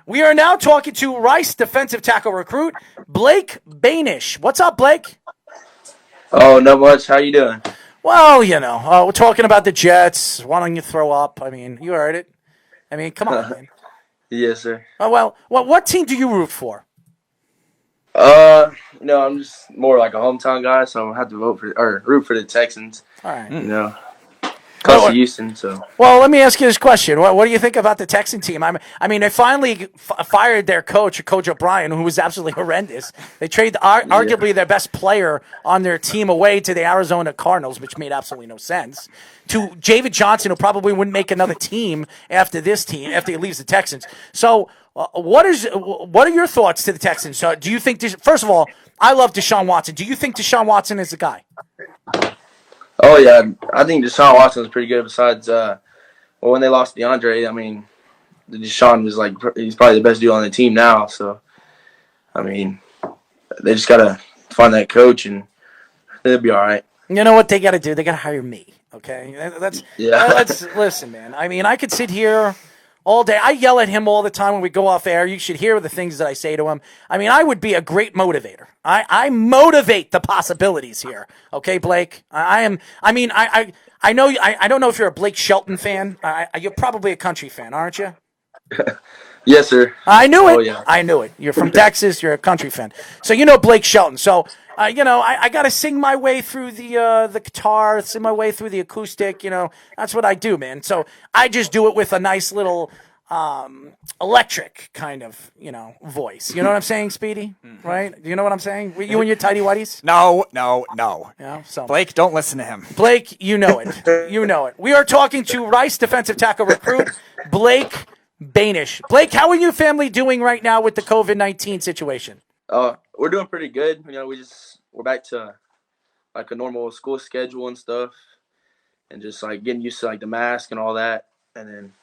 We are now talking to Rice defensive tackle recruit Blake Boenisch. What's up, Blake? Oh, not much. How you doing? Well, we're talking about the Jets wanting to throw up. I mean, you heard it. I mean, come on, man. Yes, sir. Oh, well, what team do you root for? I'm just more like a hometown guy, so I'm gonna have to root for the Texans. All right. You know, close to Well, Houston. So well, let me ask you this question. What do you think about the Texan team? I mean, they finally fired their coach, Coach O'Brien, who was absolutely horrendous. They traded yeah, arguably their best player on their team away to the Arizona Cardinals, which made absolutely no sense, to David Johnson, who probably wouldn't make another team after he leaves the Texans. So, what are your thoughts to the Texans? Do you think, first of all, I love DeShaun Watson. Do you think DeShaun Watson is the guy? Oh yeah, I think DeShaun Watson is pretty good. Besides, when they lost DeAndre, I mean, DeShaun was he's probably the best dude on the team now. So, I mean, they just gotta find that coach and they'll be all right. You know what they got to do? They got to hire me. Okay, Yeah. let's listen, man. I mean, I could sit here all day. I yell at him all the time when we go off air. You should hear the things that I say to him. I mean, I would be a great motivator. I motivate the possibilities here. Okay, Blake. I am. I mean, I know. I don't know if you're a Blake Shelton fan. You're probably a country fan, aren't you? Yes, sir. I knew it. Oh yeah. I knew it. You're from Texas. You're a country fan. So you know Blake Shelton. So, I got to sing my way through the guitar, sing my way through the acoustic. That's what I do, man. So I just do it with a nice little electric kind of, voice. You know what I'm saying, Speedy? Right? Do you know what I'm saying? You and your tidy whities? No. So Blake, don't listen to him. Blake, you know it. You know it. We are talking to Rice defensive tackle recruit Blake Boenisch. Blake, how are your family doing right now with the COVID-19 situation? We're doing pretty good. We're back to like a normal school schedule and stuff, and just like getting used to like the mask and all that. And then,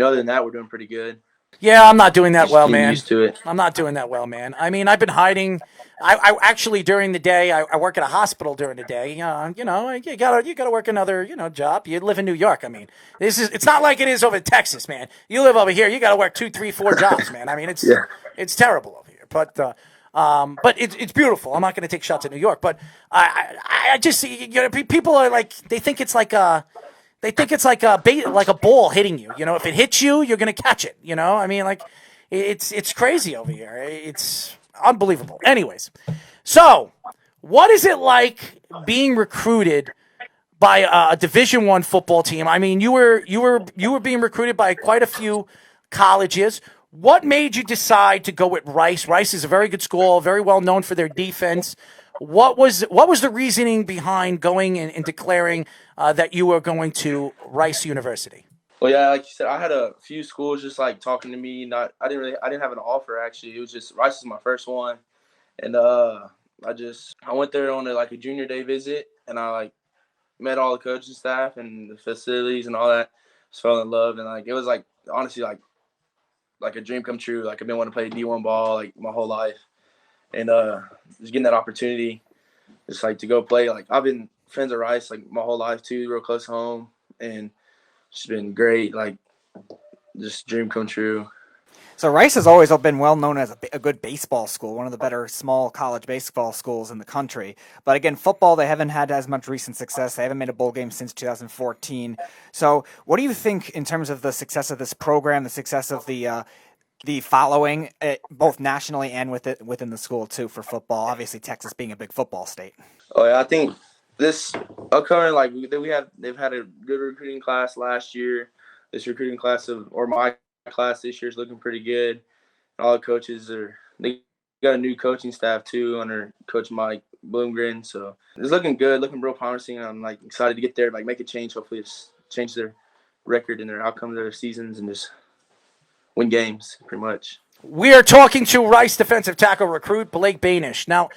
other than that, we're doing pretty good. Yeah, I'm not doing that well, man. Used to it. I'm not doing that well, man. I mean, I've been hiding. I actually during the day, I work at a hospital during the day. You gotta work another job. You live in New York. I mean, it's not like it is over in Texas, man. You live over here, you gotta work 2, 3, 4 jobs, man. I mean, it's terrible over here, but it's beautiful. I'm not gonna take shots at New York, but I just see people are like they think it's like a. They think it's like a ball hitting you. If it hits you, you're gonna catch it. I mean, like it's crazy over here. It's unbelievable. Anyways, so what is it like being recruited by a Division I football team? I mean, you were being recruited by quite a few colleges. What made you decide to go with Rice? Rice is a very good school, very well known for their defense. What was the reasoning behind going and declaring that you were going to Rice University? Well, yeah, like you said, I had a few schools just like talking to me. I didn't have an offer actually. It was just Rice is my first one, and I went there on a junior day visit, and I met all the coaching staff and the facilities and all that. Just fell in love, and it was honestly like a dream come true. Like I've been wanting to play D1 ball my whole life. And just getting that opportunity, just to go play. I've been friends with Rice my whole life too, real close to home, and it's been great. Just dream come true. So Rice has always been well known as a good baseball school, one of the better small college baseball schools in the country. But again, football, they haven't had as much recent success. They haven't made a bowl game since 2014. So what do you think in terms of the success of this program, the success of the following, both nationally and within the school too for football? Obviously, Texas being a big football state. Oh yeah, I think this upcoming they've had a good recruiting class last year. This recruiting class my class this year is looking pretty good. And all the coaches they got a new coaching staff too under Coach Mike Bloomgren, so it's looking good, looking real promising. I'm excited to get there, make a change. Hopefully, just change their record and their outcome of their seasons and just win games, pretty much. We are talking to Rice defensive tackle recruit Blake Boenisch. Now,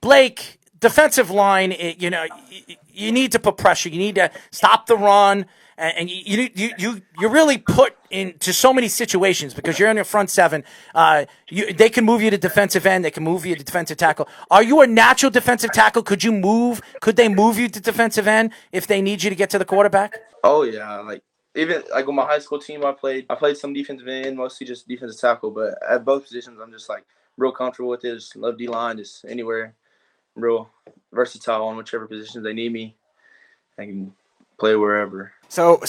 Blake, defensive line, you need to put pressure. You need to stop the run, and you really put into so many situations because you're in your front seven. They can move you to defensive end. They can move you to defensive tackle. Are you a natural defensive tackle? Could they move you to defensive end if they need you to get to the quarterback? Oh yeah, even like on my high school team, I played some defensive end, mostly just defensive tackle. But at both positions, I'm just like real comfortable with it. Just love D line, just anywhere. Real versatile on whichever positions they need me. I can play wherever. So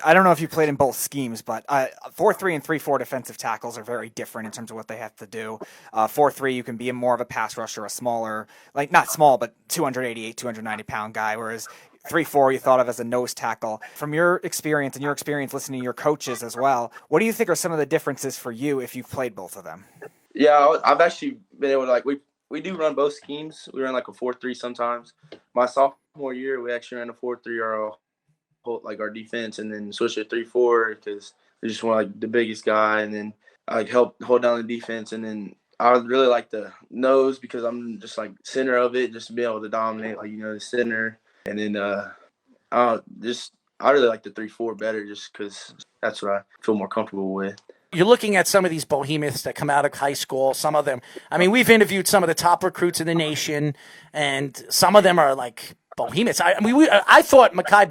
I don't know if you played in both schemes, but 4-3 and 3-4 defensive tackles are very different in terms of what they have to do. 4-3, you can be more of a pass rusher, a smaller, like not small, but 288, 290-pound guy, whereas 3-4 you thought of as a nose tackle. From your experience and your experience listening to your coaches as well, what do you think are some of the differences for you if you've played both of them? Yeah, I've actually been able to we do run both schemes. We run like a 4-3 sometimes. My sophomore year, we actually ran a 4-3 like our defense, and then switch to 3-4 because we just want like the biggest guy, and then like help hold down the defense. And then I would really like the nose because I'm just like center of it, just to be able to dominate, like the center. And then I really like the 3-4 better, just because that's what I feel more comfortable with. You're looking at some of these behemoths that come out of high school. Some of them, I mean, we've interviewed some of the top recruits in the nation, and some of them are like behemoths. I thought Mekhi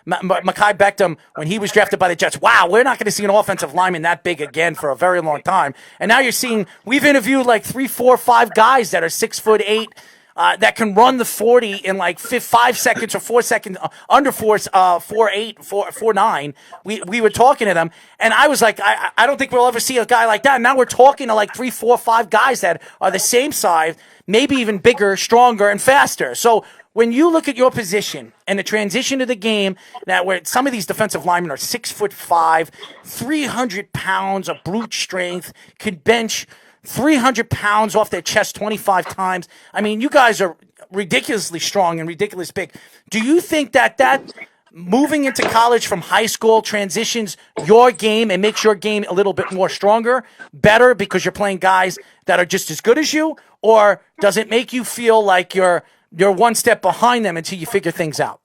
Beckham, when he was drafted by the Jets, wow, we're not going to see an offensive lineman that big again for a very long time. And now you're seeing, we've interviewed like 3, 4, 5 guys that are 6'8", that can run the 40 in like 5 seconds or 4 seconds, under 4.8, 4.9. We were talking to them, and I was like, I don't think we'll ever see a guy like that. And now we're talking to like 3, 4, 5 guys that are the same size, maybe even bigger, stronger, and faster. So when you look at your position and the transition to the game, that where some of these defensive linemen are 6'5", 300 pounds of brute strength, could bench 300 pounds off their chest 25 times. I mean, you guys are ridiculously strong and ridiculously big. Do you think that moving into college from high school transitions your game and makes your game a little bit more stronger, better because you're playing guys that are just as good as you? Or does it make you feel like you're one step behind them until you figure things out?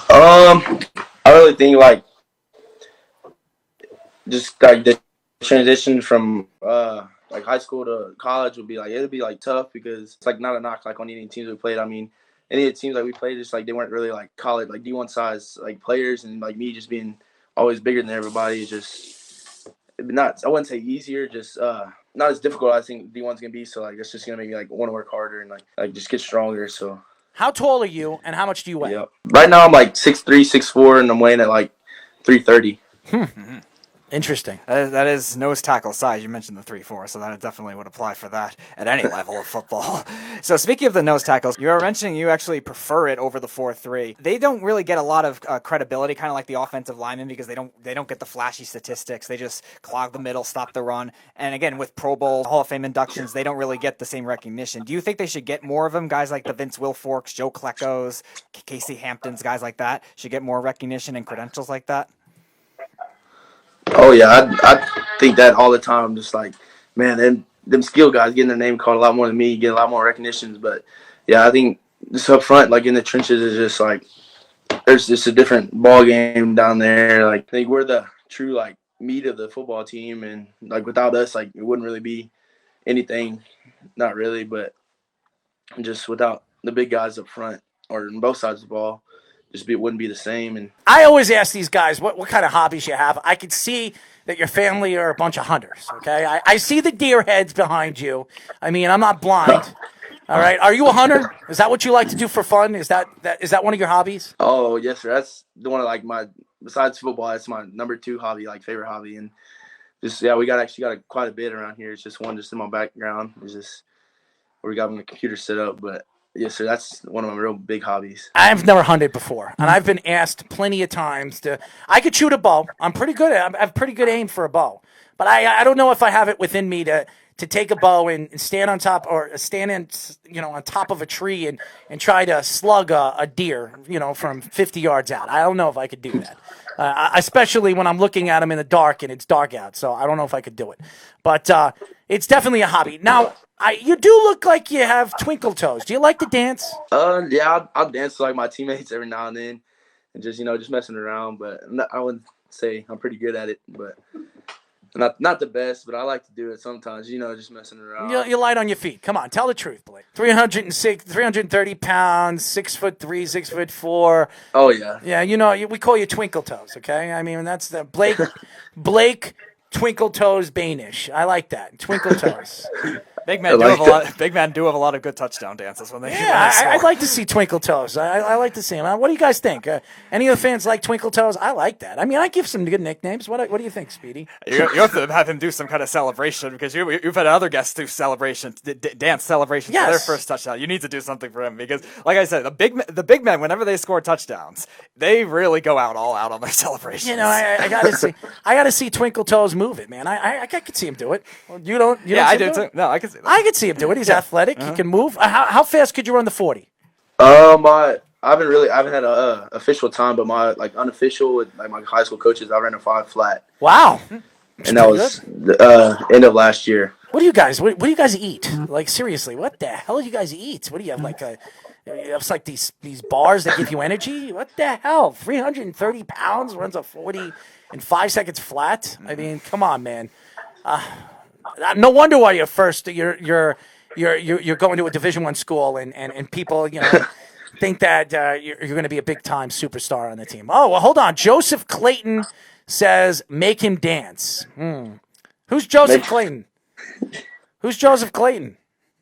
I really think like just like the transition from like high school to college would be like, it'd be like tough because it's like not a knock like on any teams we played. I mean, any of the teams like we played, just like they weren't really like college like D1 size like players, and like me just being always bigger than everybody is just not, I wouldn't say easier, just not as difficult as I think D1's gonna be. So like it's just gonna make me like want to work harder and like just get stronger. So how tall are you and how much do you weigh? Yeah. Right now I'm like 6'3", 6'4", and I'm weighing at like 330. Interesting. That is nose tackle size. You mentioned the 3-4, so that definitely would apply for that at any level of football. So speaking of the nose tackles, you were mentioning you actually prefer it over the 4-3. They don't really get a lot of credibility, kind of like the offensive linemen, because they don't get the flashy statistics. They just clog the middle, stop the run. And again, with Pro Bowl, Hall of Fame inductions, they don't really get the same recognition. Do you think they should get more of them? Guys like the Vince Wilforks, Joe Klecko's, Casey Hamptons, guys like that should get more recognition and credentials like that? Oh yeah, I think that all the time. Just like, man, them skill guys getting their name called a lot more than me, getting a lot more recognitions. But yeah, I think just up front, like in the trenches, is just like there's just a different ball game down there. Like I think we're the true like meat of the football team, and like without us, like it wouldn't really be anything. Not really, but just without the big guys up front or on both sides of the ball, it wouldn't be the same. And I always ask these guys what kind of hobbies you have. I can see that your family are a bunch of hunters, okay? I see the deer heads behind you. I mean, I'm not blind. All right. Are you a hunter? Is that what you like to do for fun? Is that one of your hobbies? Oh, yes, sir. That's the one of like besides football, that's my number 2 hobby, like favorite hobby. And just, yeah, we got quite a bit around here. It's just one just in my background. It's just where we got my computer set up, but yes, sir. That's one of my real big hobbies. I've never hunted before, and I've been asked plenty of times I could shoot a bow. I'm pretty good at it. I have pretty good aim for a bow, but I don't know if I have it within me to take a bow and stand on top or stand on top of a tree and try to slug a deer, from 50 yards out. I don't know if I could do that. Especially when I'm looking at them in the dark and it's dark out. So I don't know if I could do it, but it's definitely a hobby. Now, you do look like you have twinkle toes. Do you like to dance? Yeah, I'll dance with like my teammates every now and then, and just just messing around. But I wouldn't say I'm pretty good at it. But Not the best, but I like to do it sometimes. Just messing around. You're light on your feet. Come on, tell the truth, Blake. 330 pounds, 6'3", 6'4". Oh yeah. Yeah, we call you Twinkle Toes. Okay, I mean that's the Blake Twinkle Toes Boenisch. I like that. Twinkle Toes. Big men do have a lot of good touchdown dances when they. Yeah, I'd like to see Twinkle Toes. I like to see them. What do you guys think? Any of the fans like Twinkle Toes? I like that. I mean, I give some good nicknames. What do you think, Speedy? You have to have him do some kind of celebration because you've had other guests do celebrations, dance celebrations for their first touchdown. You need to do something for him because, like I said, the big men, whenever they score touchdowns, they really go all out on their celebrations. I gotta see Twinkle Toes move it, man. I could see him do it. Well, you don't. I do too. No, I can see. I could see him do it. He's athletic. He can move. How fast could you run the 40? I haven't had a official time, but my unofficial with my high school coaches, I ran a 5 flat. Wow. And that was the end of last year. What do you guys eat? Like seriously, what the hell do you guys eat? What do you have it's like these bars that give you energy? What the hell? 330 pounds runs a 40 in 5 seconds flat? I mean, come on, man. No wonder why you're going to a Division I school and people think that you're going to be a big time superstar on the team. Oh well, hold on. Joseph Clayton says make him dance. Who's Joseph Clayton? Who's Joseph Clayton?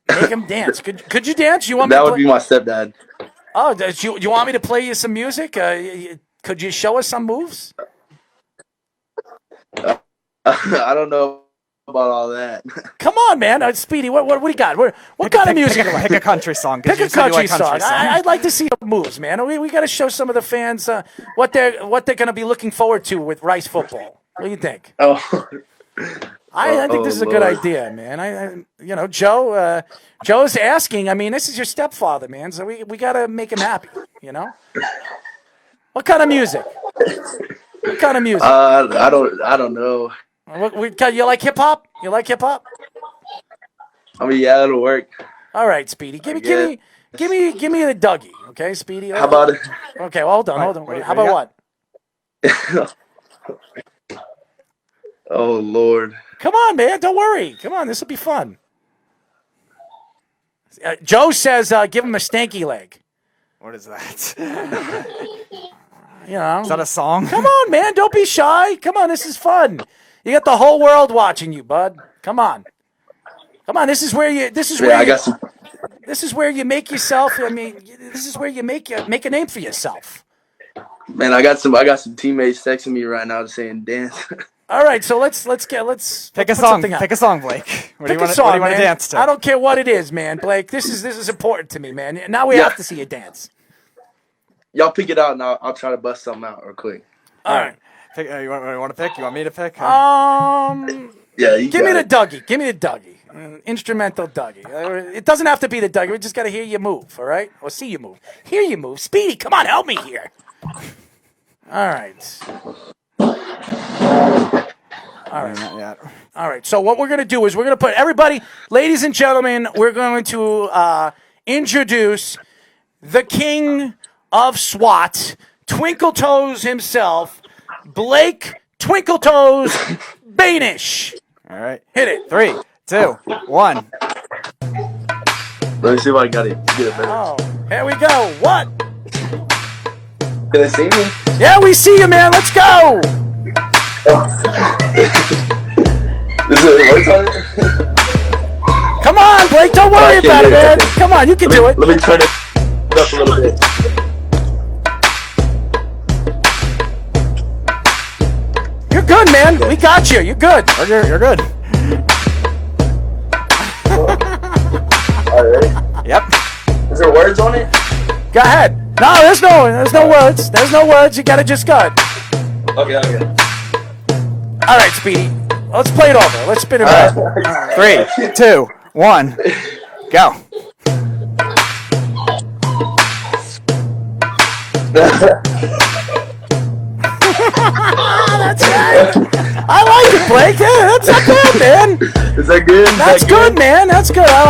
Make him dance. Could you dance? You want me? That would be my stepdad. Oh, you want me to play you some music? Could you show us some moves? I don't know about all that. Come on, man. Speedy, what do you got? What kind of music? Pick a country song. Pick a country song. I'd like to see the moves, man. We got to show some of the fans what they're going to be looking forward to with Rice football. What do you think? Oh. I think this is a good idea, man. Joe's asking. I mean, this is your stepfather, man. So we got to make him happy. What kind of music? What kind of music? I don't know. You like hip hop? You like hip hop? I mean, yeah, it'll work. All right, Speedy. Give me the Dougie, okay, Speedy? How about it? Okay, well, hold on. How about what? Oh Lord. Come on, man. Don't worry. Come on, this will be fun. Joe says give him a stanky leg. What is that? Is that a song? Come on, man. Don't be shy. Come on, this is fun. You got the whole world watching you, bud. Come on. This is where you make yourself. I mean, this is where you make a name for yourself. Man, I got some teammates texting me right now saying dance. All right, so let's pick a song. Pick a song, Blake. What do you want to dance to? I don't care what it is, man. Blake, this is important to me, man. Now we have to see you dance. Y'all pick it out, and I'll try to bust something out real quick. All right. You want to pick? You want me to pick? Yeah. Give me the Dougie. Give me the Dougie. Instrumental Dougie. It doesn't have to be the Dougie. We just got to hear you move, all right? Or see you move. Hear you move. Speedy, come on, help me here. All right. All right. So what we're going to do is we're going to put everybody, ladies and gentlemen, we're going to introduce the king of SWAT, Twinkle Toes himself, Blake Twinkle Toes Boenisch. All right. Hit it. 3, 2, 1. Let me see if I got it. Get it better. Oh, here we go. What? Can they see me? Yeah, we see you, man. Let's go. Is it lights on it? Come on, Blake. Don't worry about it, man. Come on, you can do it. Let me turn it up a little bit. You're good, man. We got you. You're good. You're good. All right. Yep. Is there words on it? Go ahead. No, there's no words. There's no words. You gotta just go. Okay. All right, Speedy. Let's play it over. Let's spin it back. 3, 2, 1, go. That's good. I like it, Blake. Yeah, that's not good, man. Is that good? That's good, man. That's good. I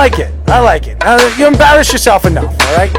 like it. You embarrass yourself enough, all right?